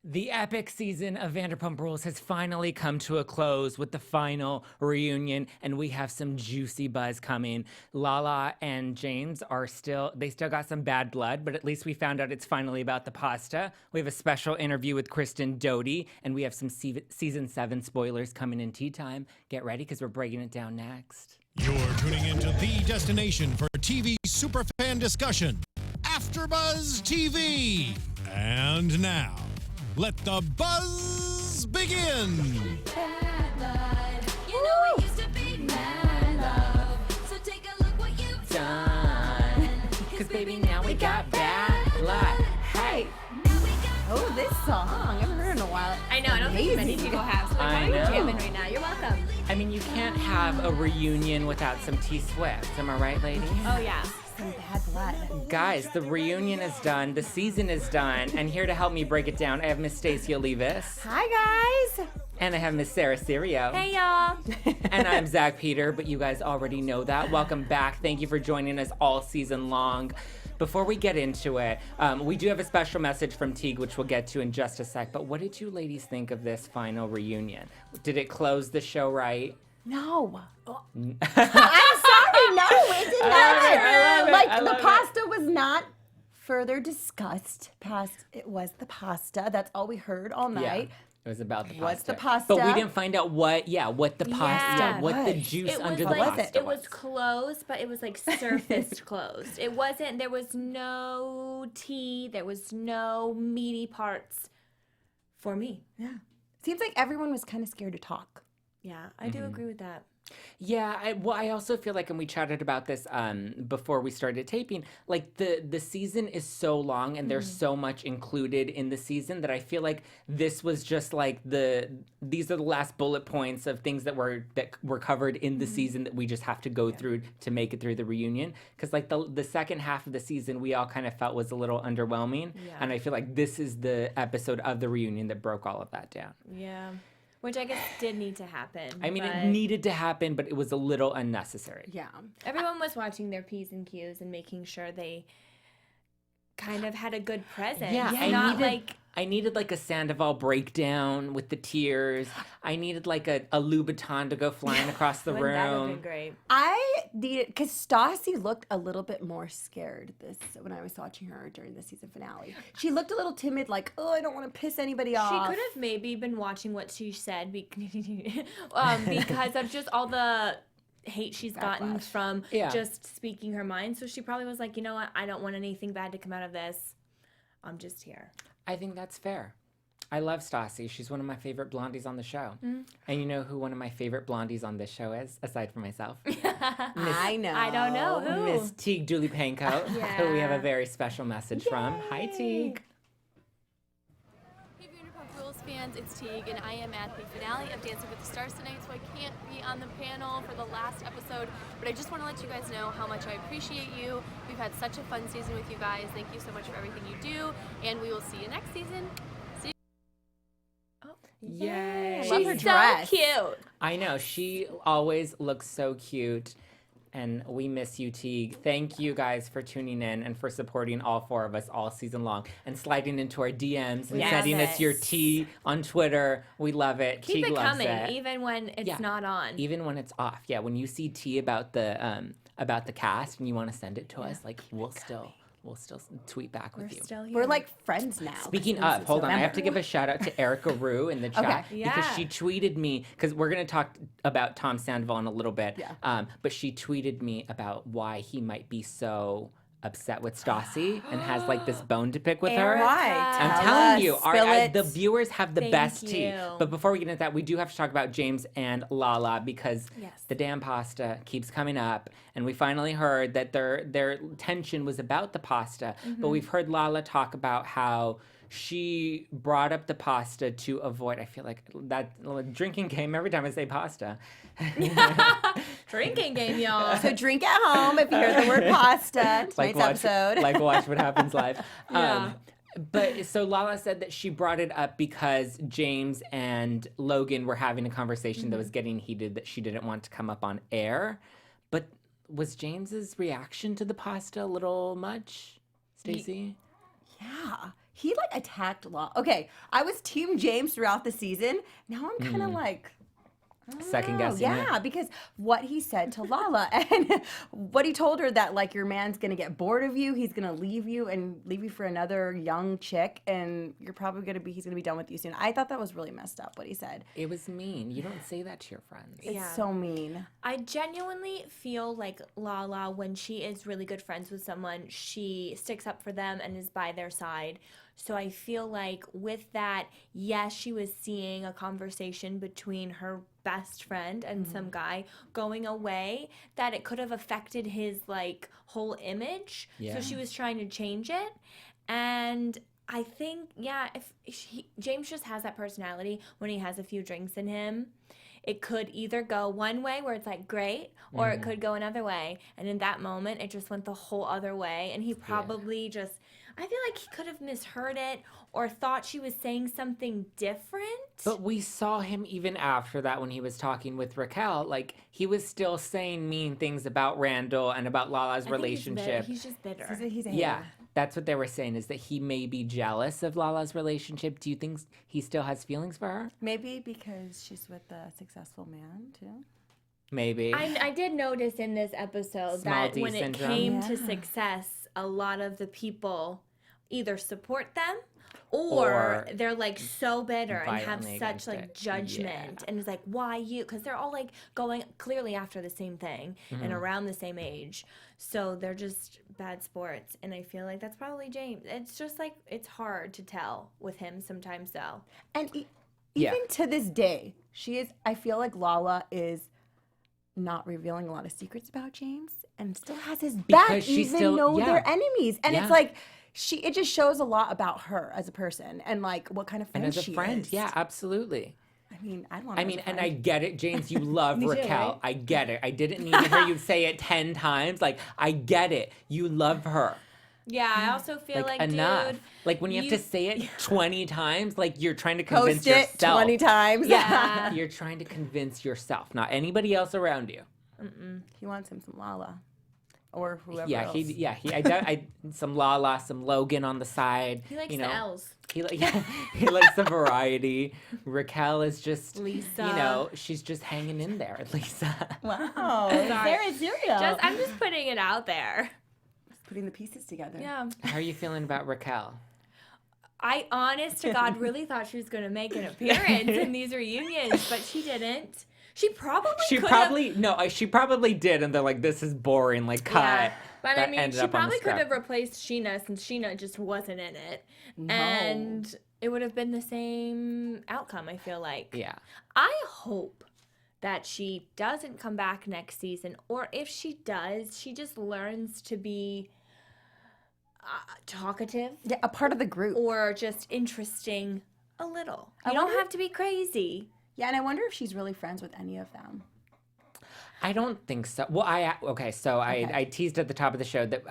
The epic season of Vanderpump Rules has finally come to a close with the final reunion, and we have some juicy buzz coming. Lala and James they still got some bad blood, but at least we found out it's finally about the pasta. We have a special interview with Kristen Doty, and we have some season 7 spoilers coming in tea time. Get ready, because we're breaking it down next. You're tuning into the destination for TV superfan discussion, AFTERBUZZ TV. And now, let the buzz begin. Bad blood. You know it used to be mad love. So take a look what you've done. Because baby, now we got bad blood. Hey. Oh, this song. I haven't heard in a while. I know, I don't think many people have. So I why are know. you jamming right now? You're welcome. I mean, you can't have a reunion without some T-Swift. Am I right, ladies? Oh, yeah. Some bad blood. Guys, the reunion is done. The season is done. And here to help me break it down, I have Miss Stacey Olivas. Hi, guys. And I have Miss Sarah Serio. Hey, y'all. And I'm Zack Peters, but you guys already know that. Welcome back. Thank you for joining us all season long. Before we get into it, we do have a special message from Teague, which we'll get to in just a sec. But what did you ladies think of this final reunion? Did it close the show right? No. I'm sorry. No, it did not. Like, the pasta was not further discussed past. It was the pasta. That's all we heard all night. Yeah. It was about the pasta. What's the pasta? But we didn't find out what the pasta, what the juice It under was the like, pasta it was closed, but it was like surface closed. It wasn't, there was no tea, there was no meaty parts for me. Yeah. Seems like everyone was kind of scared to talk. Yeah, I do agree with that. Yeah, I also feel like, and we chatted about this before we started taping, like the season is so long and there's so much included in the season that I feel like this was just like these are the last bullet points of things that were covered in the season that we just have to go through to make it through the reunion. Because like the second half of the season we all kind of felt was a little underwhelming, and I feel like this is the episode of the reunion that broke all of that down. Yeah. Which I guess did need to happen. I mean, it needed to happen, but it was a little unnecessary. Yeah. Everyone was watching their P's and Q's and making sure they kind of had a good presence. Yeah, Yeah, I needed like a Sandoval breakdown with the tears. I needed like a Louboutin to go flying across the Wouldn't that have room. been great? I needed, because Stassi looked a little bit more scared when I was watching her during the season finale. She looked a little timid, like, oh, I don't want to piss anybody off. She could have maybe been watching what she said because of just all the hate she's gotten from just speaking her mind. So she probably was like, you know what? I don't want anything bad to come out of this. I'm just here. I think that's fair. I love Stassi. She's one of my favorite blondies on the show. And you know who one of my favorite blondies on this show is, aside from myself? I know. I don't know who. Miss Teague Dooley Pankow, who we have a very special message from. Hi, Teague. Hey Vanderpump Rules fans, it's Teague, and I am at the finale of Dancing with the Stars tonight, so I can't be on the panel for the last episode, but I just want to let you guys know how much I appreciate you. We've had such a fun season with you guys. Thank you so much for everything you do, and we will see you next season. See you. Oh, Yay. Love her she's dress. so cute. I know. She always looks so cute. And we miss you, Teague. Thank you guys for tuning in and for supporting all four of us all season long and sliding into our DMs and sending us your tea on Twitter. We love it. Keep Teague it loves coming, it. even when it's not on. Even when it's off. Yeah, when you see tea about the cast and you want to send it to us, like we'll still tweet back with you. Still here. We're like friends now. Speaking of, hold on, I have to give a shout out to Erica Rue in the chat because she tweeted me, because we're going to talk about Tom Sandoval in a little bit, but she tweeted me about why he might be so upset with Stassi and has like this bone to pick with her. Right. I'm Tell telling us. you, Spill the it. viewers have the best tea. you. But before we get into that, we do have to talk about James and Lala because the damn pasta keeps coming up. And we finally heard that their tension was about the pasta. But we've heard Lala talk about how she brought up the pasta to avoid, I feel like that drinking game every time I say pasta. Drinking game, y'all. So drink at home if you hear the word pasta. Tonight's episode. Like watch what happens live. Yeah. But so Lala said that she brought it up because James and Logan were having a conversation that was getting heated that she didn't want to come up on air. But was James's reaction to the pasta a little much, Stacey? Yeah. he like attacked Lala. Okay, I was Team James throughout the season. Now I'm kind of like. Second guessing it. Yeah, because what he said to Lala and what he told her that like your man's gonna get bored of you, he's gonna leave you and leave you for another young chick, and he's gonna be done with you soon. I thought that was really messed up what he said. It was mean. You don't say that to your friends. It's so mean. I genuinely feel like Lala, when she is really good friends with someone, she sticks up for them and is by their side. So I feel like with that, yes, she was seeing a conversation between her best friend and some guy going away that it could have affected his like whole image. Yeah. So she was trying to change it. And I think, James just has that personality when he has a few drinks in him. It could either go one way where it's like great, or it could go another way. And in that moment, it just went the whole other way. And he probably just, I feel like he could have misheard it or thought she was saying something different. But we saw him even after that when he was talking with Raquel. Like, he was still saying mean things about Randall and about Lala's I think relationship. He's just bitter. He's a hater. Yeah, that's what they were saying, is that he may be jealous of Lala's relationship. Do you think he still has feelings for her? Maybe because she's with a successful man too. Maybe. I did notice in this episode Small that D when syndrome. it came to success, a lot of the people either support them or they're like so bitter and have violently such against like it. judgment Yeah. and it's like, why you? Because they're all like going clearly after the same thing and around the same age. So they're just bad sports. And I feel like that's probably James. It's just like, it's hard to tell with him sometimes though. And Yeah. even to this day, I feel like Lala is not revealing a lot of secrets about James and still has his back, Because she even still- though yeah. they're enemies. And Yeah. it's like, it just shows a lot about her as a person and like what kind of friend and as a she friend, is. yeah, absolutely. I mean, I want. I mean, and I get it, James, you love Me too, Raquel. right? I get it. I didn't need to hear you say it 10 times. Like, I get it. You love her. Yeah, I also feel like, enough. dude. Like, when you have to say it 20 times, like, you're trying to convince Post it yourself. 20 times. Yeah. You're trying to convince yourself, not anybody else around you. He wants him some Lala, or whoever. Yeah, else. I some Lala, some Logan on the side. He likes you the know. L's. He likes the variety. Raquel is just, Lisa. she's just hanging in there, Lisa. Wow. Sorry. Cereal. I'm just putting it out there. Putting the pieces together. Yeah. How are you feeling about Raquel? I, honest to God, really thought she was going to make an appearance in these reunions, but she didn't. She probably She could probably have. she probably did, and they're like, "This is boring." Like, cut. Yeah. But That I mean, ended she up on the probably could scrap. have replaced Scheana since Scheana just wasn't in it. No. And it would have been the same outcome, I feel like. Yeah. I hope that she doesn't come back next season, or if she does, she just learns to be talkative Yeah, a part of the group. or just interesting a little. I You don't wonder- have to be crazy. Yeah, and I wonder if she's really friends with any of them. I don't think so. Well, I teased at the top of the show that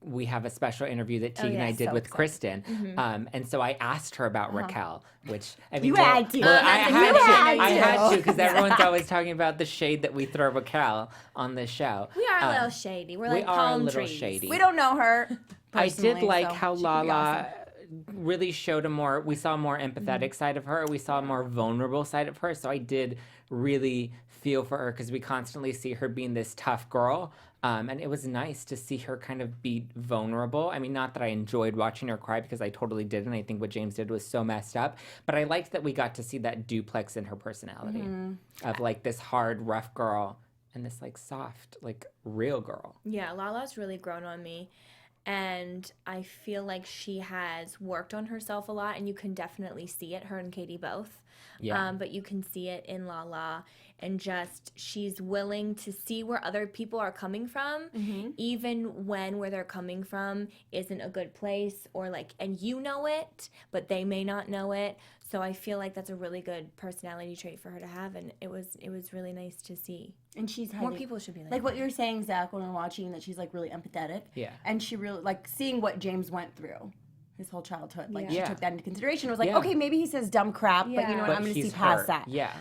we have a special interview that Teague and I yes, did so with excited. Kristen, and so I asked her about Raquel, which I mean, You well, had to. well, I You had to. had I had to. to because everyone's always talking about the shade that we throw Raquel on this show. We are a little shady. We're we like are a palm little trees. shady. We don't know her. I did personally, like so how she could be Lala awesome. really showed we saw a more empathetic side of her. We saw a more vulnerable side of her. So I did really feel for her because we constantly see her being this tough girl. And it was nice to see her kind of be vulnerable. I mean, not that I enjoyed watching her cry because I totally did. And I think what James did was so messed up. But I liked that we got to see that duplex in her personality of like this hard, rough girl and this like soft, like real girl. Yeah, Lala's really grown on me. And I feel like she has worked on herself a lot, and you can definitely see it, her and Katie both. Yeah. But you can see it in Lala, and just she's willing to see where other people are coming from, even when where they're coming from isn't a good place, or like, and you know it, but they may not know it. So I feel like that's a really good personality trait for her to have, and it was really nice to see. And she's More had people should be like what you're saying, Zach, when we're watching, that she's like really empathetic. Yeah. And she really like seeing what James went through his whole childhood. Like she Yeah. took that into consideration. It was like, Yeah. okay, maybe he says dumb crap, but you know Yeah. what? But I'm going to see he's past hurt. that. Yeah.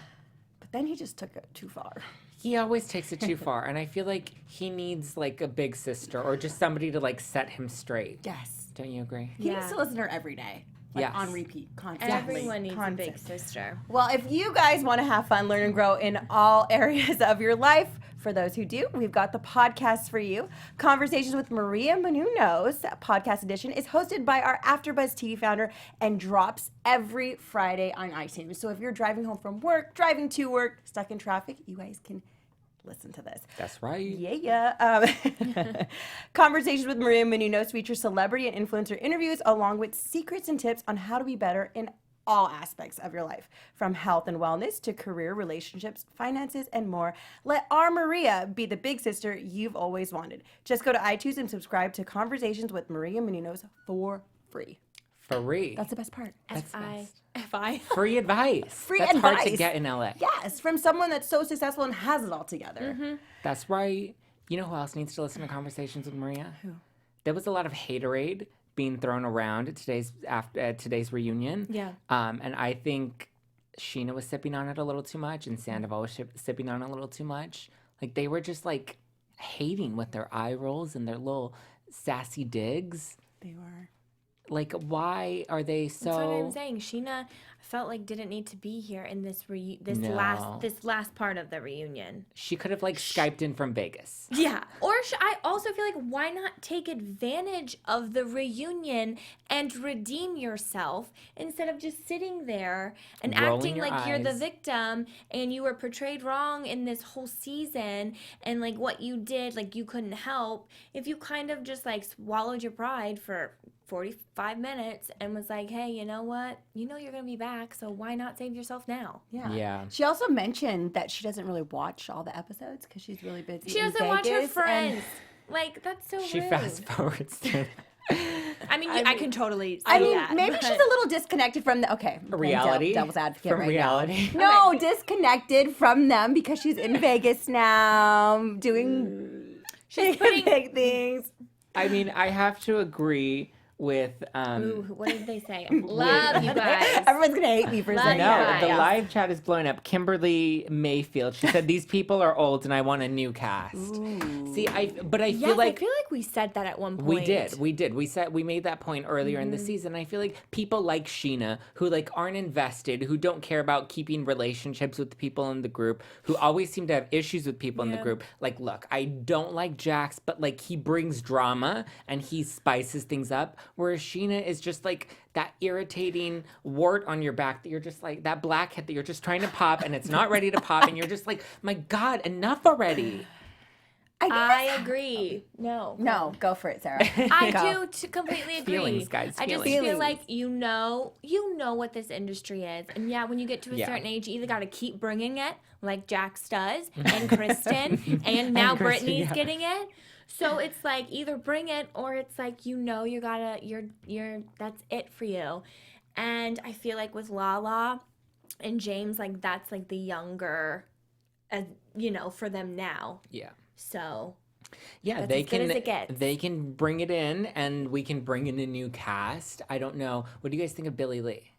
But then he just took it too far. He always takes it too far, and I feel like he needs like a big sister or just somebody to like set him straight. Yes. Don't you agree? He Yeah. needs to listen to her every day. Like Yes. on repeat, constantly. Everyone needs a big Constant. sister. Well, if you guys want to have fun, learn, and grow in all areas of your life, for those who do, we've got the podcast for you. Conversations with Maria Menounos, podcast edition, is hosted by our AfterBuzz TV founder and drops every Friday on iTunes. So if you're driving home from work, driving to work, stuck in traffic, you guys can listen to this. That's right. Yeah. Conversations with Maria Menounos feature celebrity and influencer interviews along with secrets and tips on how to be better in all aspects of your life, from health and wellness to career, relationships, finances, and more. Let our Maria be the big sister you've always wanted. Just go to iTunes and subscribe to Conversations with Maria Menounos for free. Free. That's the best part. FI. Free advice. Free That's hard to advice. get in LA. Yes, from someone that's so successful and has it all together. That's right. You know who else needs to listen to Conversations with Maria? Who? There was a lot of haterade being thrown around at today's reunion. Yeah. And I think Scheana was sipping on it a little too much, and Sandoval was sipping on it a little too much. Like, they were just like hating with their eye rolls and their little sassy digs. They were. Like, why are they so? That's what I'm saying. Sheena felt like didn't need to be here in this No. last part of the reunion. She could have like Skyped in from Vegas. Yeah. Or I also feel like, why not take advantage of the reunion and redeem yourself instead of just sitting there and Rolling acting your like you're the eyes. victim and you were portrayed wrong in this whole season and like what you did, like you couldn't help. If you kind of just like swallowed your pride for 45 minutes and was like, hey, you know what? You know you're going to be back, so why not save yourself now? Yeah. Yeah. She also mentioned that she doesn't really watch all the episodes because she's really busy. She in doesn't watch her Vegas, friends. Like, that's so She rude. fast forwards to I mean, I can totally see I mean, that. maybe but- she's a little disconnected from the reality. Devil's advocate From right reality. now. No, disconnected from them because she's in Vegas now, doing big things. I mean, I have to agree with Ooh, what did they say? Love you guys. Everyone's gonna hate me for Love saying you No, that. guys. the live chat is blowing up. Kimberly Mayfield. She said these people are old and I want a new cast. See, I Yes, feel like I feel like we said that at one point. we did. We made that point earlier in the season. I feel like people like Scheana, who like aren't invested, who don't care about keeping relationships with the people in the group, who always seem to have issues with people in the group. Like, look, I don't like Jaxs, but like he brings drama and he spices things up. Whereas Scheana is just like that irritating wart on your back that you're just like that blackhead that you're just trying to pop and it's not ready to pop and you're just like, my God, enough already. I agree. No, go for it, Sarah. I Go. do completely agree. Feelings, guys, I just feelings. feel like you know what this industry is, and yeah, when you get to a Yeah. certain age, you either got to keep bringing it, like Jax does, and Kristen, and now Kristen, Brittany's yeah. getting it. So it's like either bring it or it's like you gotta you're that's it for you, and I feel like with Lala and James, like that's like the younger, for them now. Yeah. So Yeah, That's they as good can as it gets. they can bring it in and we can bring in a new cast. I don't know. What do you guys think of Billie Lee?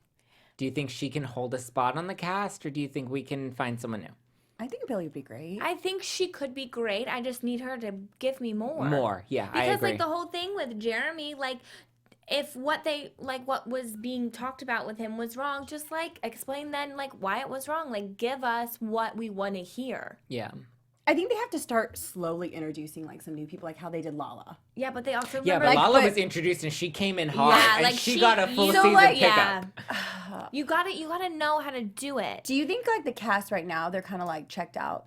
Do you think she can hold a spot on the cast or do you think we can find someone new? I think Billy would be great. I think she could be great. I just need her to give me more. More. Yeah, I Because agree. like the whole thing with Jeremy, like if what was being talked about with him was wrong, just like explain then like why it was wrong. Like give us what we want to hear. Yeah. I think they have to start slowly introducing like some new people, like how they did Lala. Yeah, but they also Yeah, remember but like, Lala but- was introduced and she came in hard yeah, and like she got a full you season know what? pickup. Yeah. You gotta know how to do it. Do you think like the cast right now they're kind of like checked out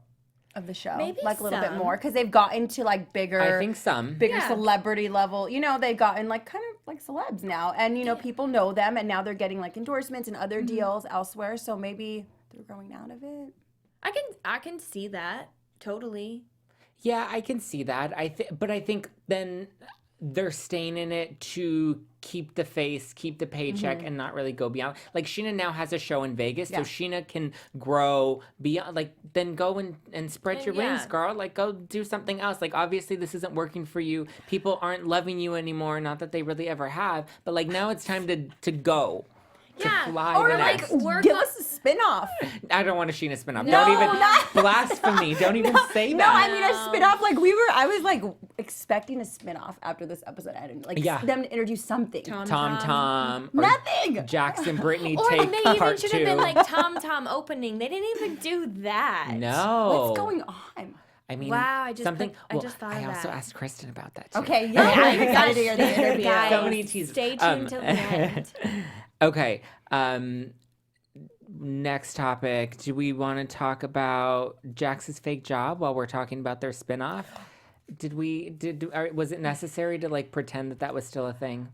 of the show, Maybe like a little bit some. more because they've gotten to like bigger, I think some. bigger Yeah. celebrity level. They've gotten like kind of like celebs now, and people know them, and now they're getting like endorsements and other deals elsewhere. So maybe they're growing out of it. I can see that totally. Yeah, I can see that. But I think then they're staying in it to keep the face, keep the paycheck, and not really go beyond. Like Scheana now has a show in Vegas, so Yeah. Scheana can grow beyond. Like then go and spread your wings, Yeah. girl. Like go do something else. Like obviously this isn't working for you. People aren't loving you anymore. Not that they really ever have, but like now it's time to go. Yeah. To fly Or the like nest. work Give on us a spin-off. I don't want a Scheana spin-off. No, Don't even not- blasphemy. Don't even say No, that. I mean a spin-off. Like I was like expecting a spinoff after this episode ended. Like Yeah. them to introduce something. Tom. Or Nothing. Jax and Brittany Or take they even part should 2. have been like Tom opening. They didn't even do that. No. What's going on? I mean, Wow, I just something. I just thought I of also that. asked Kristen about that too. Okay, yeah, Oh my I'm excited to hear the gosh, interview. guys. So many teasers. Stay tuned till the end. Okay. Next topic. Do we want to talk about Jax's fake job while we're talking about their spinoff? Was it necessary to like pretend that was still a thing?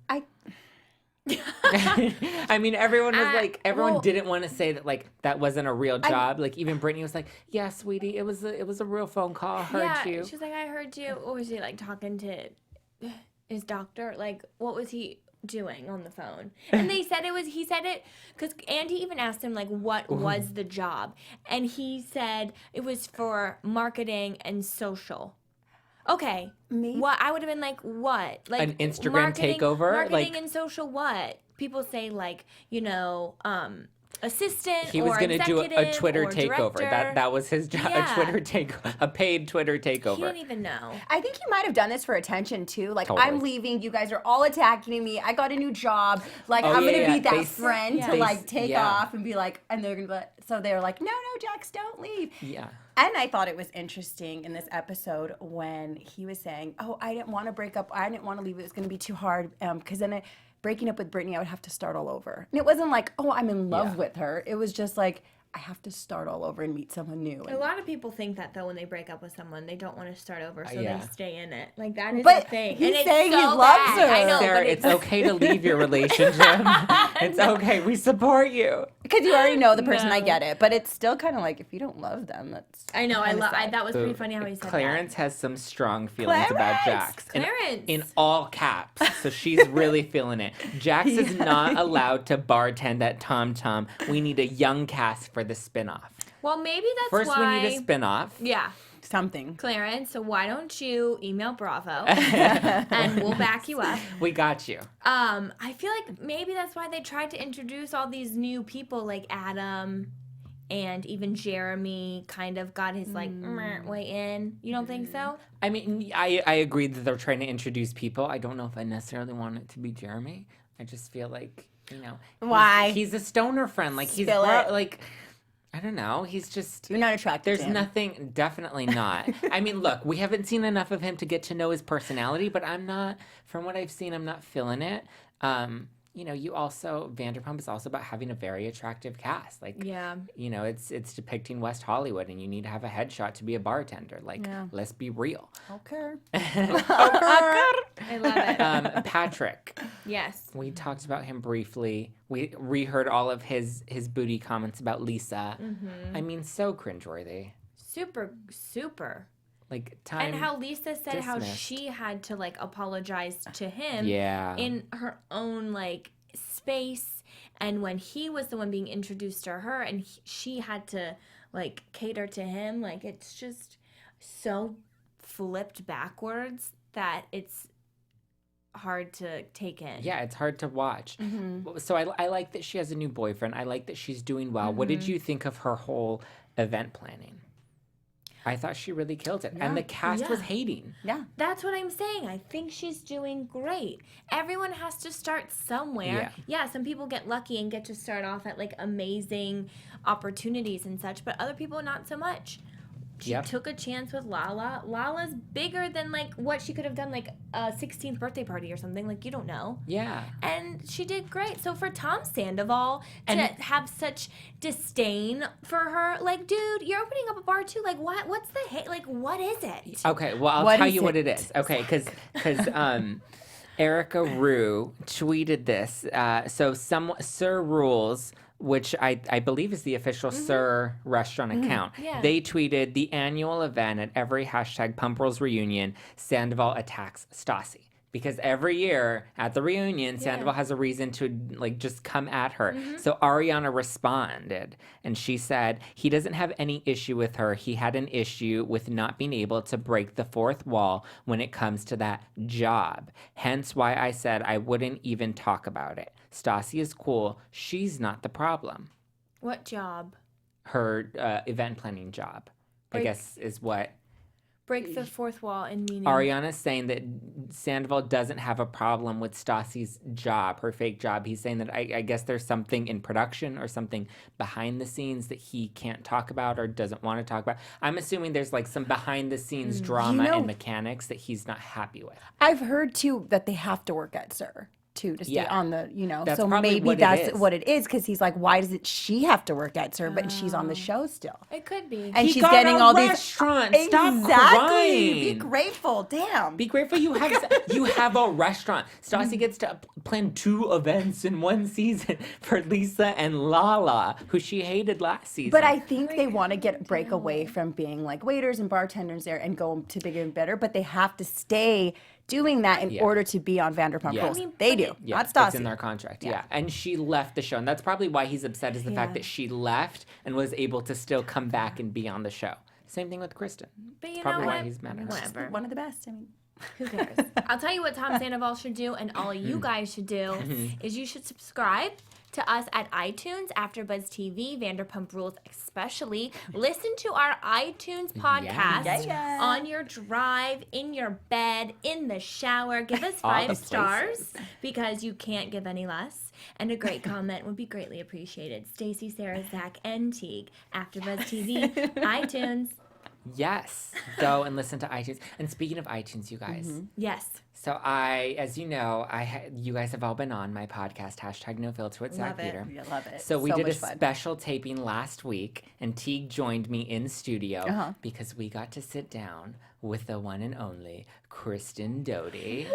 I mean, everyone was like, everyone didn't want to say that like that wasn't a real job. Like even Brittany was like, "Yeah, sweetie, it was a real phone call. I heard you." She's like, I heard you. What was he like talking to his doctor? Like, what was he doing on the phone? And he said it because Andy even asked him like, what was the job? And he said it was for marketing and social. Okay. Me? What? I would have been like, what? Like An Instagram takeover? Marketing Like- and social what? People say like, assistant He was or going to do a executive Twitter or takeover. director. That was his job. Yeah. A paid Twitter He takeover. didn't even know. I think he might have done this for attention too. Like, Totally. I'm leaving. You guys are all attacking me. I got a new job. Like, Oh, I'm yeah, gonna yeah. be that They- friend yeah. to they- like take yeah. off and be like, and they're gonna be like, so they're like, no, Jax, don't leave. Yeah. And I thought it was interesting in this episode when he was saying, oh, I didn't want to break up. I didn't want to leave. It was going to be too hard. Because then breaking up with Brittany, I would have to start all over. And it wasn't like, oh, I'm in love with her. It was just like, I have to start all over and meet someone new. A lot of people think that though when they break up with someone, they don't want to start over, so Yeah. they stay in it. Like that is But a thing. he's and it's saying he so loves bad. her. I know, Sarah, but it's okay to leave your relationship. It's okay. We support you. Because you already know the person, I No. get it. But it's still kind of like, if you don't love them, that's. I know. kinda sad. That was pretty funny how he said Clarence has some strong feelings about Clarence! Jax. Clarence! In all caps. So she's really feeling it. Jax is not allowed to bartend at Tom Tom. We need a young cast for the spinoff. that. Well, maybe that's First, why. we need a spinoff. Yeah, Something. Clarence. So why don't you email Bravo and we'll back you up. We got you. I feel like maybe that's why they tried to introduce all these new people like Adam and even Jeremy kind of got his like way in. You don't think so? I mean, I agree that they're trying to introduce people. I don't know if I necessarily want it to be Jeremy. I just feel like, Why? He's a stoner friend. Like, Spill it. like, I don't know. He's just. You're not attracted There's to him. nothing, definitely not. I mean, look, we haven't seen enough of him to get to know his personality, but I'm not, from what I've seen, I'm not feeling it. Vanderpump is also about having a very attractive cast. Like, Yeah. it's depicting West Hollywood, and you need to have a headshot to be a bartender. Like, let's be real. Okay. I love it. Patrick, Yes. we talked about him briefly. We reheard all of his booty comments about Lisa. I mean, so cringeworthy. Super, super. Like, time. And how Lisa said how dismissed. she had to like apologize to him Yeah. in her own like space, and when he was the one being introduced to her, and she had to like cater to him. Like it's just so flipped backwards that it's hard to take in. Yeah, it's hard to watch. So I like that she has a new boyfriend. I like that she's doing well. What did you think of her whole event planning? I thought she really killed it. And the cast was Yeah. hating. Yeah. That's what I'm saying. I think she's doing great. Everyone has to start somewhere. Yeah, some people get lucky and get to start off at like amazing opportunities and such, but other people not so much. She Yep. took a chance with Lala. Lala's bigger than like what she could have done, like a 16th birthday party or something. Like you don't know. Yeah. And she did great. So for Tom Sandoval to And- have such disdain for her, like, dude, you're opening up a bar too. Like, what's the hate? Like, what is it? Okay, well, I'll What tell is you what it? it is. Okay, because Erica Rue tweeted this. So Sir Rules, which I believe is the official Sir restaurant account, Yeah. they tweeted the annual event at every hashtag Pump Rules reunion, Sandoval attacks Stassi. Because every year at the reunion, Sandoval has a reason to like just come at her. So Ariana responded and she said, he doesn't have any issue with her. He had an issue with not being able to break the fourth wall when it comes to that job. Hence why I said I wouldn't even talk about it. Stassi is cool. She's not the problem. What job? Her event planning job, I Break- guess, is what break the fourth wall in meaning. Ariana's saying that Sandoval doesn't have a problem with Stassi's job, her fake job. He's saying that I guess there's something in production or something behind the scenes that he can't talk about or doesn't want to talk about. I'm assuming there's like some behind the scenes drama and mechanics that he's not happy with. I've heard too that they have to work at Sir too to stay on the, That's so probably maybe what it that's is. what it is, because he's like, why does it she have to work at Sir, but she's on the show still, It could be. and He she's got getting a all these restaurant. Stop exactly. crying. Be grateful, damn. Be grateful you have a restaurant. Stassi gets to plan 2 events in one season for Lisa and Lala, who she hated last season. But I think they want to break away from being like waiters and bartenders there and go to bigger and better, but they have to stay doing that in order to be on Vanderpump Rules. They do, not Stassi. It's in their contract, And she left the show, and that's probably why he's upset is the fact that she left and was able to still come back and be on the show. Same thing with Kristen. But you Probably know why what? he's mad at her. Whatever. One of the best. I mean, Who cares? I'll tell you what Tom Sandoval should do, and all you guys should do, is you should subscribe to us at iTunes, AfterBuzz TV, Vanderpump Rules especially. Listen to our iTunes podcast on your drive, in your bed, in the shower. Give us All the 5 stars because you can't give any less. And a great comment would be greatly appreciated. Stacey, Sarah, Zach, and Teague, AfterBuzz TV, iTunes. Yes. Go and listen to iTunes. And speaking of iTunes, you guys. Yes. So as you know, you guys have all been on my podcast, #NoFilter with Zack Peters. yeah, love it. So we did a much fun. special taping last week, and Teague joined me in studio because we got to sit down with the one and only Kristen Doty.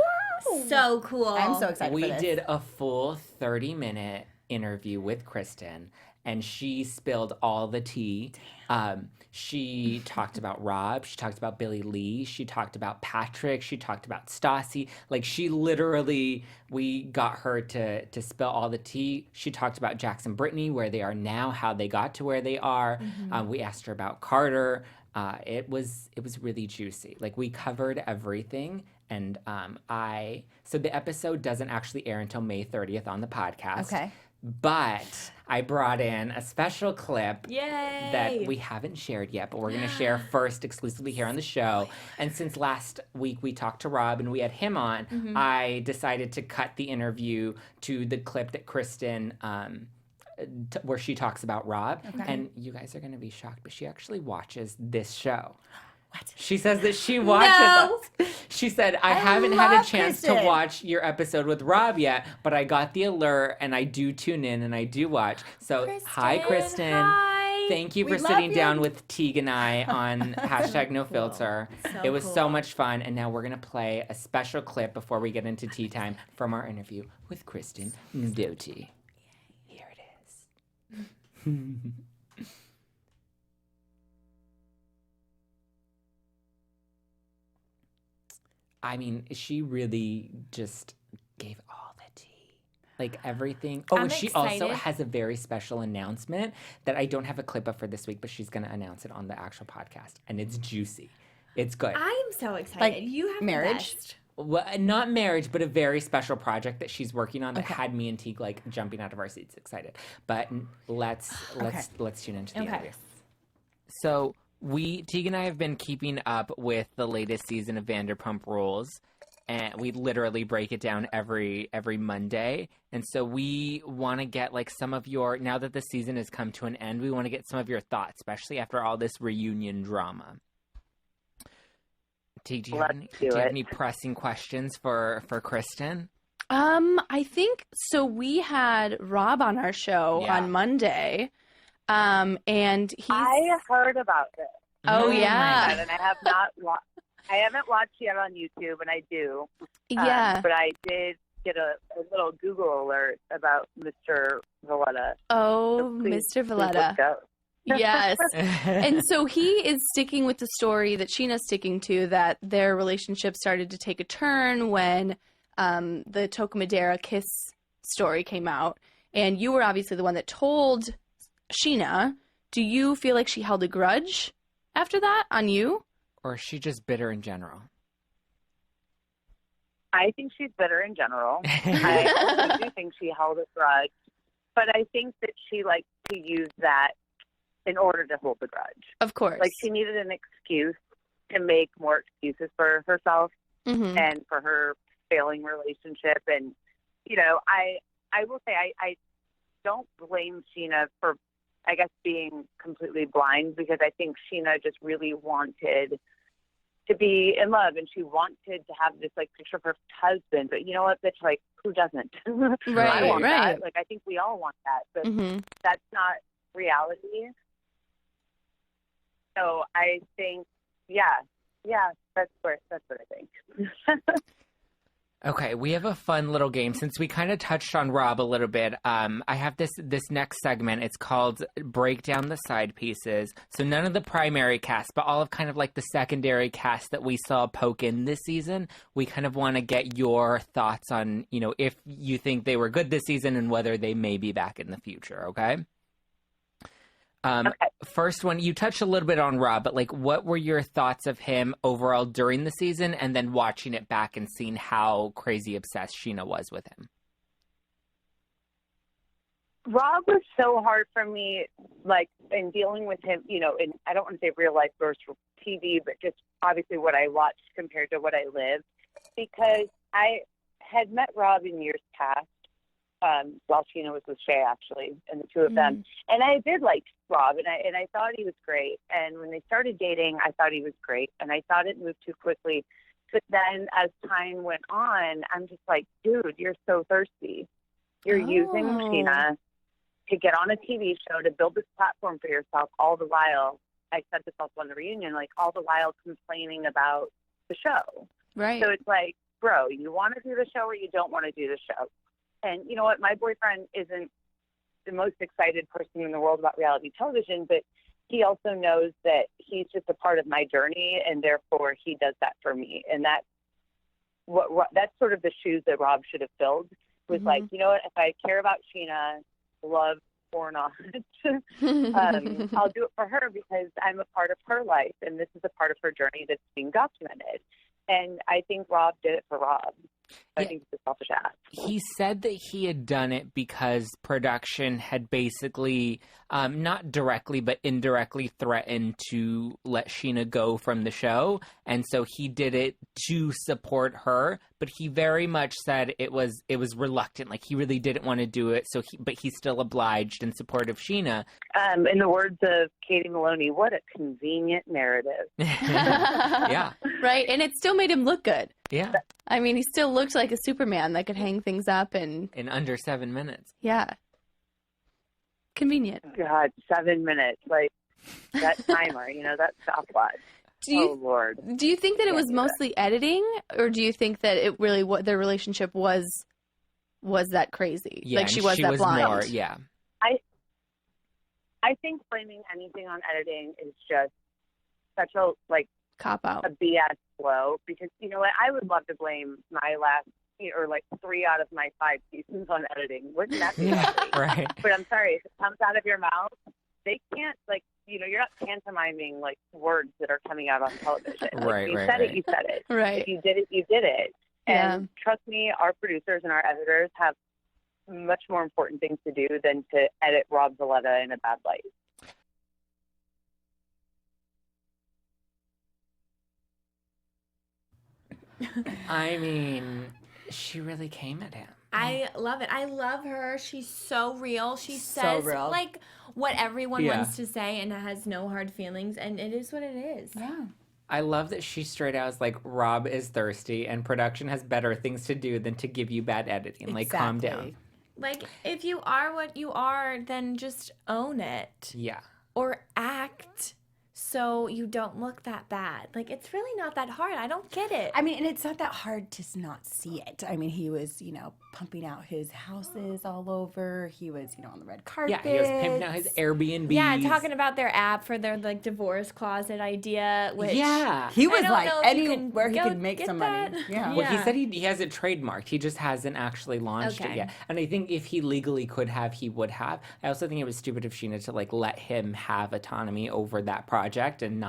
So cool. I'm so excited We for this. did a full 30-minute interview with Kristen, and she spilled all the tea. She talked about Rob. She talked about Billy Lee. She talked about Patrick. She talked about Stassi. Like, she literally, we got her to spill all the tea. She talked about Jaxs and Brittany, where they are now, how they got to where they are. We asked her about Carter. It was really juicy. Like, we covered everything. And so the episode doesn't actually air until May 30th on the podcast. Okay. But I brought in a special clip Yay. that we haven't shared yet, but we're going to share first exclusively here on the show. And since last week we talked to Rob and we had him on, I decided to cut the interview to the clip that Kristen, where she talks about Rob. And you guys are going to be shocked, but she actually watches this show. What? She says that she watches us. She said, I haven't had a love chance to Kristen. watch your episode with Rob yet, but I got the alert and I do tune in and I do watch. So, hi, Kristen. Hi. Thank you We for love sitting you. down with Teague and I on #NoFilter. It was so much fun. And now we're going to play a special clip before we get into tea time from our interview with Kristen Doty. Here it is. I mean, she really just gave all the tea. Like, everything. Oh, I'm and she also excited. has a very special announcement that I don't have a clip of for this week, but she's going to announce it on the actual podcast. And it's juicy. It's good. I'm so excited. Like you have marriage? The best. Well, not marriage, but a very special project that she's working on that had me and Teague like jumping out of our seats excited. But let's tune into the interview. So Teague and I have been keeping up with the latest season of Vanderpump Rules, and we literally break it down every Monday. And so we want to get like some of your, now that the season has come to an end, we want to get some of your thoughts, especially after all this reunion drama. Teague, do you have any pressing questions for Kristen? I think so. We had Rob on our show on Monday, and I heard about this. Oh yeah, and I have not. I haven't watched yet on YouTube, and I do. Yeah, but I did get a little Google alert about Mr. Valletta. Oh, So please, Mr. Valletta. let's go. Yes. And so he is sticking with the story that Scheana's sticking to, that their relationship started to take a turn when the Toca Madera kiss story came out. And you were obviously the one that told Scheana. Do you feel like she held a grudge after that on you? Or is she just bitter in general? I think she's bitter in general. I also do think she held a grudge. But I think that she liked to use that in order to hold the grudge. Of course. Like, she needed an excuse to make more excuses for herself Mm-hmm. and for her failing relationship. And, you know, I will say I don't blame Scheana for, I guess, being completely blind, because I think Scheana just really wanted to be in love, and she wanted to have this like picture of her husband. But you know what, bitch, like, who doesn't? I want that. Like, I think we all want that, but Mm-hmm. that's not reality. So I think, yeah, that's what I think. Okay, we have a fun little game. Since we kind of touched on Rob a little bit, I have this next segment. It's called Break Down the Side Pieces. So none of the primary cast, but all of kind of like the secondary cast that we saw poke in this season. We kind of want to get your thoughts on, you know, if you think they were good this season and whether they may be back in the future, okay? Okay. First one, you touched a little bit on Rob, but like, what were your thoughts of him overall during the season, and then watching it back and seeing how crazy obsessed Scheana was with him? Rob was so hard for me, like, in dealing with him, you know, in, I don't want to say real life versus TV, but just obviously what I watched compared to what I lived, because I had met Rob in years past, while Scheana was with Shay, actually, and the two of them. And I did like Rob, and I thought he was great. And when they started dating, I thought he was great, and I thought it moved too quickly. But then as time went on, I'm just like, dude, you're so thirsty. You're using Scheana to get on a TV show, to build this platform for yourself, all the while, I said this also on the reunion, like, all the while complaining about the show. Right. So it's like, bro, you want to do the show or you don't want to do the show? And you know what? My boyfriend isn't the most excited person in the world about reality television, but he also knows that he's just a part of my journey, and therefore he does that for me. And that's that's sort of the shoes that Rob should have filled. Was like, you know what? If I care about Scheana, love or not, I'll do it for her, because I'm a part of her life, and this is a part of her journey that's being documented. And I think Rob did it for Rob. I think it's a selfish act. He said that he had done it because production had basically, not directly, but indirectly threatened to let Scheana go from the show. And so he did it to support her, but he very much said it was reluctant. Like, he really didn't want to do it. But he's still obliged in support of Scheana. In the words of Katie Maloney, what a convenient narrative. Yeah. Right. And it still made him look good. Yeah. I mean, he still looked like a Superman that could hang things up and... In under 7 minutes. Yeah. Convenient. God, 7 minutes. Like, that timer, you know, that stopwatch. Oh, Lord. Do you think that it was mostly editing, or do you think that it really, what their relationship was that crazy? Yeah, like, she and was that blind? More, yeah. I think blaming anything on editing is just such a, like, Cop-out. a BS flow, because, you know what, I would love to blame my last, or like 3 out of my 5 seasons on editing. Wouldn't that be lovely? Right. But I'm sorry, if it comes out of your mouth, they can't, like, you know, you're not pantomiming, like, words that are coming out on television. Like, you said it, you said it. Right. If you did it, you did it. And trust me, our producers and our editors have much more important things to do than to edit Rob Valletta in a bad light. I mean, she really came at him. I love it. I love her. She's so real. She So says real. like what everyone Yeah. wants to say and has no hard feelings, and it is what it is. Yeah. I love that she straight out is like, Rob is thirsty and production has better things to do than to give you bad editing. Like, calm down. Like, if you are what you are, then just own it. Yeah. Or act so you don't look that bad. Like, it's really not that hard. I don't get it. I mean, and it's not that hard to not see it. I mean, he was, you know, pumping out his houses all over. He was, you know, on the red carpet. Yeah, he was pimping out his Airbnb. Yeah, talking about their app for their, like, divorce closet idea, which... Yeah. He was I don't like know if you can anywhere he go could make get some that. money. Yeah. Well, he said he has it trademarked. He just hasn't actually launched it Okay. yet. And I think if he legally could have, he would have. I also think it was stupid of Scheana to, like, let him have autonomy over that project and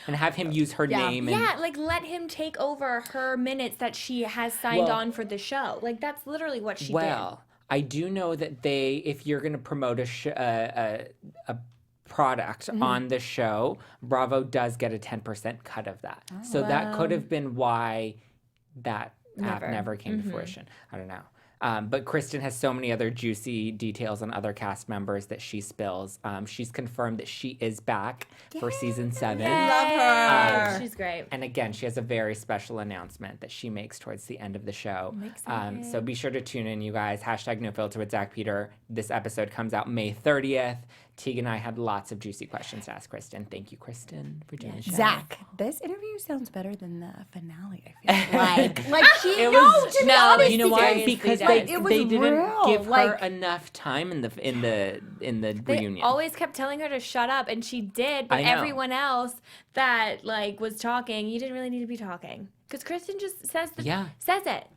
have him use her name. And, Yeah, like, let him take over her minutes that she has signed Well- on for the show. Like, that's literally what she did. well, I do know that if you're going to promote a product on the show, Bravo does get a 10% cut of that. So that could have been why that app never came to fruition. I don't know. But Kristen has so many other juicy details on other cast members that she spills. She's confirmed that she is back for season 7. Love her. She's great. And again, she has a very special announcement that she makes towards the end of the show. So be sure to tune in, you guys. #NoFilter with Zack Peters. This episode comes out May 30th. Teague and I had lots of juicy questions to ask Kristen. Thank you, Kristen, for doing the show. Zach, this interview sounds better than the finale, I feel like she to be honest, you know why? Because they didn't real. give her enough time in the They reunion. always kept telling her to shut up, and she did. But I know. everyone else that was talking, you didn't really need to be talking, because Kristen just says it.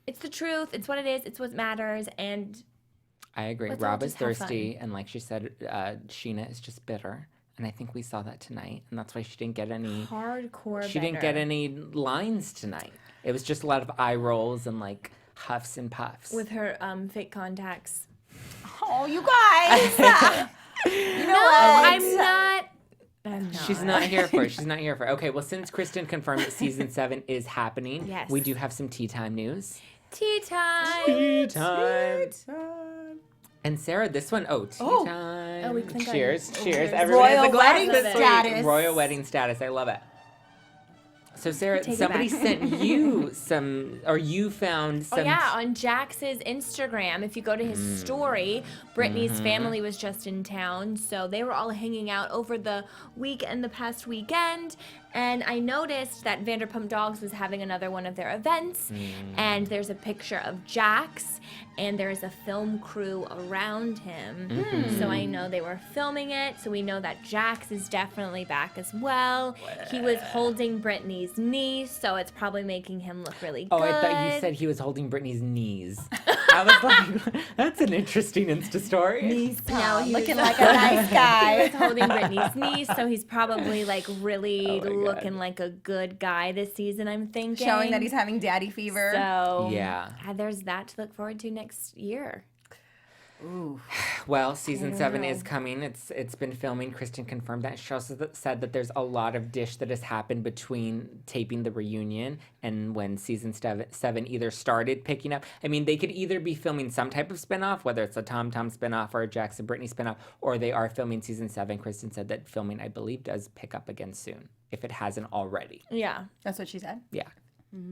It's the truth. It's what it is. It's what matters. And I agree. let's all Rob is just have thirsty, and like she said, Scheana is just bitter, and I think we saw that tonight, and that's why she didn't get any. hardcore. She didn't get any lines tonight. It was just a lot of eye rolls and like huffs and puffs. with her fake contacts. Oh, you guys. You know what? I'm not. She's not here for it. She's not here for it. Okay, well, since Kristen confirmed that season 7 is happening, Yes. we do have some tea time news. Tea time. Tea time. And Sarah, this one, tea time. Oh, we clink our- cheers, oh, cheers. cheers. Everybody has a Royal glass wedding this week. status. Royal wedding status. I love it. So Sarah, Take it somebody back. sent you you found some. Oh yeah, on Jax's Instagram, if you go to his story, Brittany's family was just in town, so they were all hanging out over the past weekend, and I noticed that Vanderpump Dogs was having another one of their events, and there's a picture of Jaxs, and there's a film crew around him, so I know they were filming it, so we know that Jaxs is definitely back as well. He was holding Brittany's knee, so it's probably making him look really good. Oh, I thought you said he was holding Brittany's knees. I was like, that's an interesting Insta story. No, he looking was, like a nice guy. He was holding Brittany's knee, so he's probably really Oh my looking like a good guy this season, I'm thinking. Showing that he's having daddy fever. So, Yeah. there's that to look forward to next year. Well, season 7 is coming. It's been filming. Kristen confirmed that. She also said that there's a lot of dish that has happened between taping the reunion and when season 7 either started picking up. I mean, they could either be filming some type of spinoff, whether it's a Tom spinoff or a Jax and Brittany spinoff, or they are filming season 7. Kristen said that filming, I believe, does pick up again soon, if it hasn't already. Yeah. That's what she said. Yeah,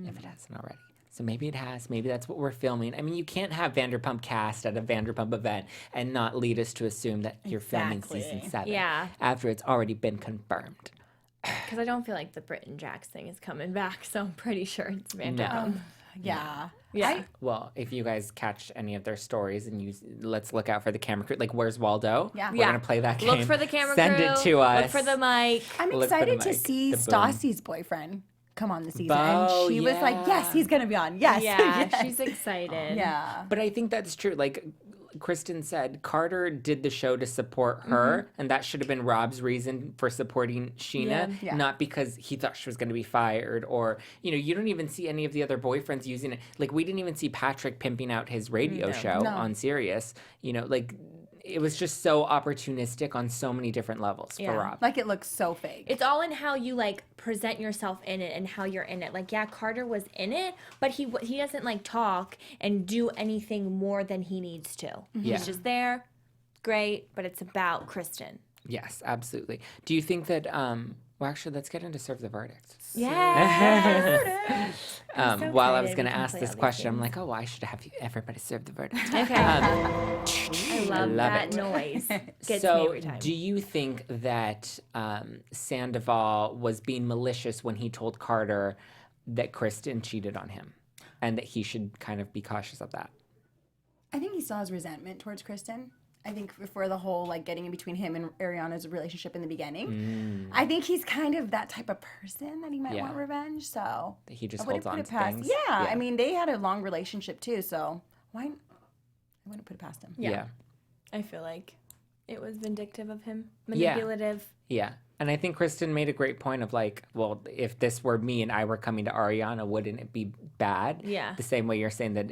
if it hasn't already. So maybe it has. Maybe that's what we're filming. I mean, you can't have Vanderpump cast at a Vanderpump event and not lead us to assume that you're filming season 7. Yeah. After it's already been confirmed. Because I don't feel like the Brit and Jax thing is coming back, so I'm pretty sure it's Vanderpump. Yeah. Yeah. Well, if you guys catch any of their stories and let's look out for the camera crew. Like, where's Waldo? Yeah. We're Yeah. going to play that game. Look for the camera Send crew. it to us. Look for the mic. I'm Look for the excited to mic, see the boom. Stassi's boyfriend come on the season. Oh, and she was like, yes, he's going to be on. Yes. Yeah, yes. she's excited. Yeah. But I think that's true. Like Kristen said, Carter did the show to support her, and that should have been Rob's reason for supporting Scheana, Yeah. not because he thought she was going to be fired or, you don't even see any of the other boyfriends using it. Like, we didn't even see Patrick pimping out his radio show on Sirius. It was just so opportunistic on so many different levels for Rob. Like, it looks so fake. It's all in how you present yourself in it and how you're in it. Like, yeah, Carter was in it, but he doesn't talk and do anything more than he needs to. Yeah. He's just there, great, but it's about Kristen. Yes, absolutely. Do you think that, well, actually, let's get into Serve the Verdict. Yeah. While I was excited going we to can ask play this all these question, I'm games. like, oh, I should have everybody serve the verdict. Okay. I love that it. noise. Gets me So, every time. do you think that Sandoval was being malicious when he told Carter that Kristen cheated on him and that he should kind of be cautious of that? I think he still has resentment towards Kristen. I think for the whole getting in between him and Ariana's relationship in the beginning. I think he's kind of that type of person that he might want revenge. So That he just I wouldn't holds put on it to past. things? Yeah, I mean they had a long relationship too. So I wouldn't put it past him. Yeah. I feel like. it was vindictive of him, Yeah. manipulative. Yeah. And I think Kristen made a great point of like, well, if this were me and I were coming to Ariana, wouldn't it be bad? Yeah. The same way you're saying that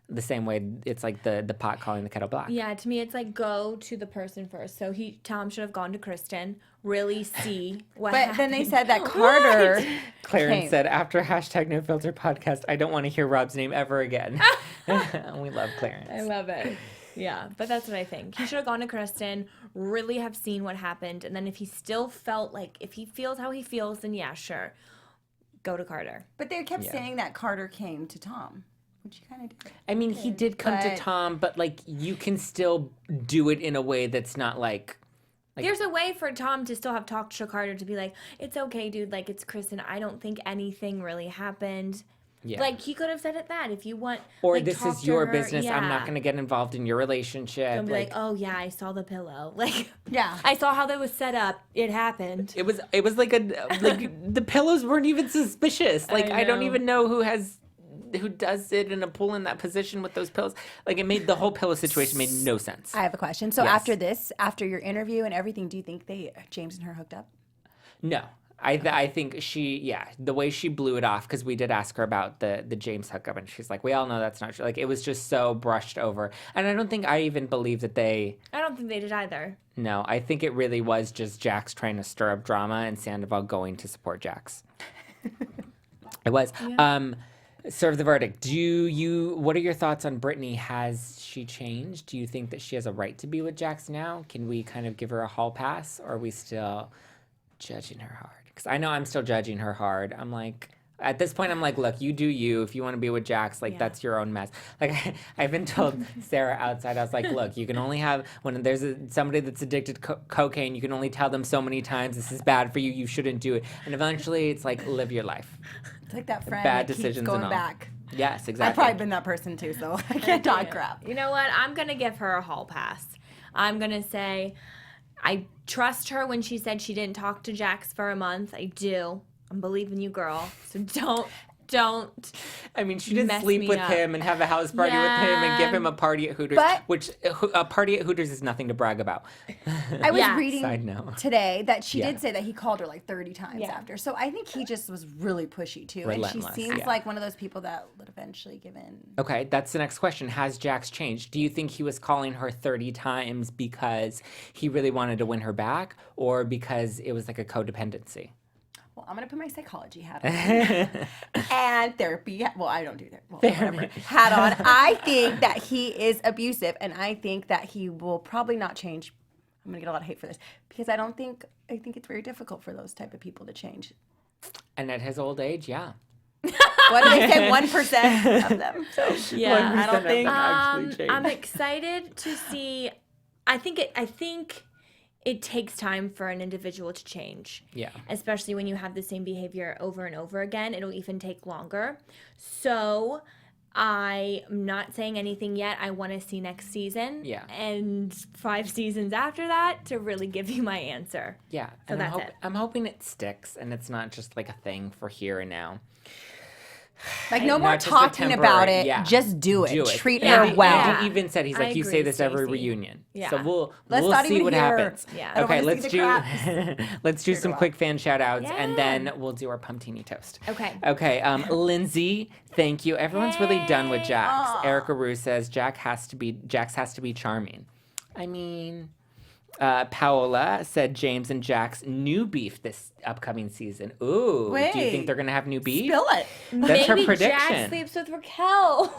the same way it's like the pot calling the kettle black. Yeah, to me, it's like go to the person first. So Tom should have gone to Kristen, really see what But happened. then they said that Carter. Clarence came. said, after #NoFilter podcast, I don't want to hear Rob's name ever again. We love Clarence. I love it. Yeah, but that's what I think. He should have gone to Kristen, really have seen what happened, and then if he still felt like, if he feels how he feels, then yeah, sure, go to Carter. But they kept saying that Carter came to Tom, which he kind of did. I mean, he did come to But- Tom, but like you can still do it in a way that's not like There's a way for Tom to still have talked to Carter to be like, it's okay, dude, like, it's Kristen, I don't think anything really happened. Yeah. Like, he could have said it that if you want, or like, this talk is to your her, business. I'm not yeah. going to get involved in your relationship. Don't be like, oh, yeah, I saw the pillow. Like, Yeah. I saw how that was set up. It happened. It was like the pillows weren't even suspicious. Like I don't know. even know who does it in a pool in that position with those pillows. Like it made the whole pillow situation made no sense. I have a question. So Yes. after this, after your interview and everything, do you think James and her hooked up? No. I think the way she blew it off, because we did ask her about the James hookup, and she's like, we all know that's not true. Like, it was just so brushed over. And I don't think I even believe that they... I don't think they did either. No, I think it really was just Jax trying to stir up drama and Sandoval going to support Jax. It was. Serve the verdict. What are your thoughts on Brittany? Has she changed? Do you think that she has a right to be with Jax now? Can we kind of give her a hall pass, or are we still judging her hard? Because I know I'm still judging her hard. I'm like, at this point, I'm like, look, you do you. If you want to be with Jax, like, that's your own mess. Like, I've been told, Sarah outside, I was like, look, you can only have, when there's somebody that's addicted to cocaine, you can only tell them so many times, this is bad for you, you shouldn't do it. And eventually, it's like, live your life. It's like that friend Bad that keeps decisions going and all. back. Yes, exactly. I've probably been that person too, so I can't talk crap. You know what? I'm going to give her a hall pass. I'm going to say I trust her when she said she didn't talk to Jax for a month. I do. I'm believing you, girl. So don't. I mean, she did mess sleep me with up. him and have a house party with him and give him a party at Hooters, But- which a party at Hooters is nothing to brag about. I was Yeah. reading Side note. today that she Yeah. did say that he called her like 30 times after. So I think he just was really pushy too. Relentless, and she seems yeah. like one of those people that would eventually give in. Okay, that's the next question. Has Jax changed? Do you think he was calling her 30 times because he really wanted to win her back, or because it was like a codependency? Well, I'm going to put my psychology hat on. And therapy. Well, I don't do that. Well, whatever. Hat on. I think that he is abusive, and I think that he will probably not change. I'm going to get a lot of hate for this because I think it's very difficult for those type of people to change. And at his old age, yeah. What do they say? 1% of them. So Yeah. I don't think. actually changed. I'm excited to see. I think it takes time for an individual to change. Yeah. Especially when you have the same behavior over and over again. It'll even take longer. So I'm not saying anything yet. I want to see next season. Yeah. And 5 seasons after that to really give you my answer. Yeah. So and that's it. I'm hoping it sticks and it's not just like a thing for here and now. Like, no more Not just a talking about temporary- it. yeah. Just do it. Do it. Treat Yeah. her well. Yeah. He even said, he's I like, you agree, say this every Stacey. reunion. Yeah. So Let's we'll not see even what hear- happens. Yeah. I don't Okay, wanna let's see do the let's do some go quick fan shout outs and Yeah. then we'll do our pumptini toast. Okay. Okay, Lindsay, thank you. Everyone's really done with Jax. Aw. Erica Rue says Jax has to be charming. I mean, Paola said James and Jax new beef this upcoming season. Ooh, do you Wait. think they're gonna have new beef? Spill it. That's her Maybe prediction. Jax sleeps with Raquel.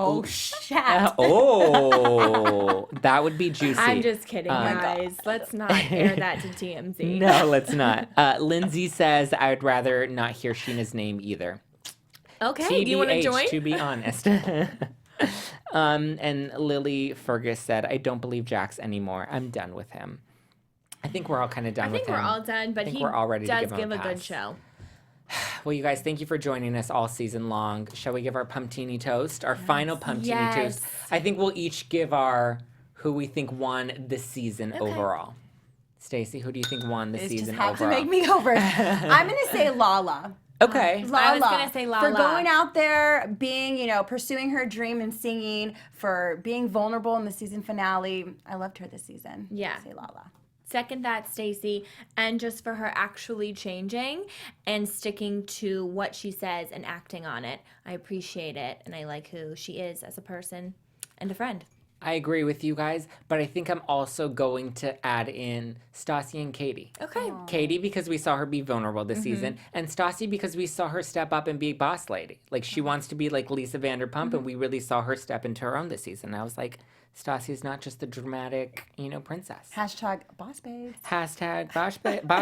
Oh, shit. Oh, that would be juicy. I'm just kidding, Oh my guys. Let's not air that to TMZ. No, let's not. Lindsay says I would rather not hear Scheana's name either. Okay, do you want to TBH, join? to be honest. And Lily Fergus said, I don't believe Jax anymore. I'm done with him. I think we're all kind of done I with think him. we're all done, but think he we're all ready to does give him give a a good pass. show. Well, you guys, thank you for joining us all season long. Shall we give our pumptini toast? Our final pumptini toast. I think we'll each give our who we think won the season overall. Stacey, who do you think won the It's season just have overall? to make me go first. I'm going to say Lala. Okay. Lala. I was gonna say Lala. For going out there, being, pursuing her dream and singing, for being vulnerable in the season finale. I loved her this season. Yeah. Say Lala. Second that, Stacey, and just for her actually changing and sticking to what she says and acting on it. I appreciate it, and I like who she is as a person and a friend. I agree with you guys, but I think I'm also going to add in Stassi and Katie. Okay. Katie, because we saw her be vulnerable this season, and Stassi, because we saw her step up and be a boss lady. Like, she wants to be like Lisa Vanderpump, and we really saw her step into her own this season. And I was like, Stassi's not just the dramatic, princess. Hashtag boss babes. Hashtag boss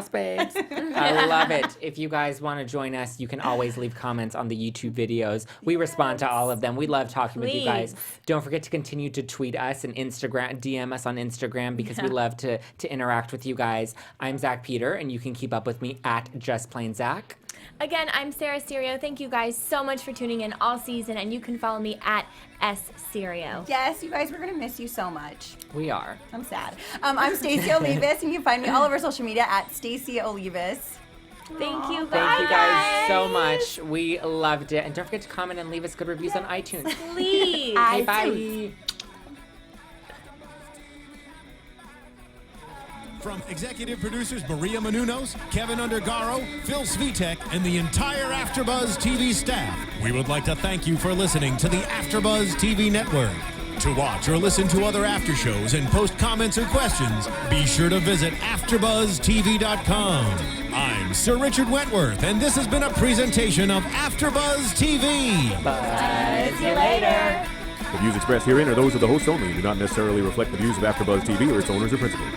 babes. I love it. If you guys want to join us, you can always leave comments on the YouTube videos. We respond to all of them. We love talking with you guys. Don't forget to continue to tweet us and Instagram, DM us on Instagram, because we love to interact with you guys. I'm Zack Peter, and you can keep up with me at Just Plain Zack. Again, I'm Sarah Serio. Thank you guys so much for tuning in all season, and you can follow me at @Serio. Yes, you guys, we're going to miss you so much. We are. I'm sad. I'm Stacey Olivas, and you can find me all over social media at Stacey Olivas. Thank you guys. Thank you guys so much. We loved it. And don't forget to comment and leave us good reviews on iTunes. Please. Okay, bye. From executive producers Maria Menounos, Kevin Undergaro, Phil Svitek, and the entire AfterBuzz TV staff, we would like to thank you for listening to the AfterBuzz TV network. To watch or listen to other after shows and post comments or questions, be sure to visit AfterBuzzTV.com. I'm Sir Richard Wentworth, and this has been a presentation of AfterBuzz TV. See you later. The views expressed herein are those of the hosts only and do not necessarily reflect the views of AfterBuzz TV or its owners or principals.